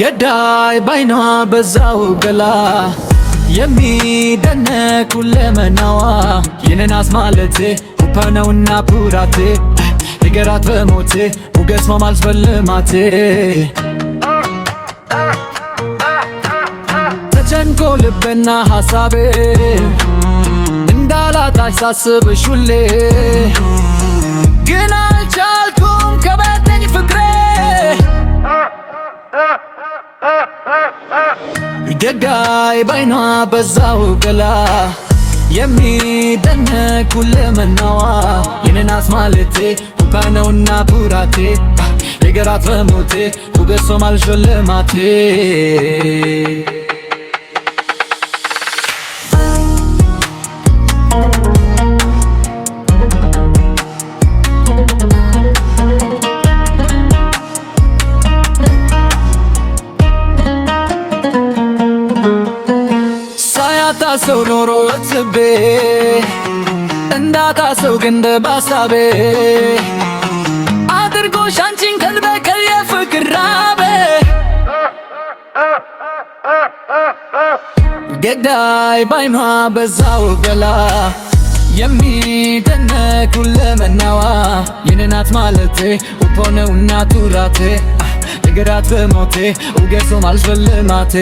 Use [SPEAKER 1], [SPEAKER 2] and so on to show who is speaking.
[SPEAKER 1] ገዳይ ባይኗ በዛው ገላ የሚደነቅ ሁለመናዋ የነናስ ማለቴ ውፓነውና ፑራቴ ንገራት በሞቴ ሞገስ ማማልስ በልማቴ ተጨንቆ ልቤና ሐሳቤ እንዳላጣሽ ሳስብሽ ሁሌ ግን አልቻልኩም ከበደኝ ፍቅሬ ገዳይ ባይኗ በዛው ገላ የሚደነቅ ሁለመናዋ የነናስ ማለቴ ውፓነውና ፑራቴ ንገራት በሞቴ ሞገስ ማማልስ በልማቴ ሰው ኖሮ እትቤ እንዳታሰው ግንደ ባሳቤ አድርጎሽ አንቺን ከልበቀል የፍቅር ራቤ ገዳይ ባይኗ በዛው ገላ የሚደነቅ ሁለመናዋ የነናት ማለቴ ውፓነውና ፑራቴ ንገራት በሞቴ ሞገስ ማማልስ በልማቴ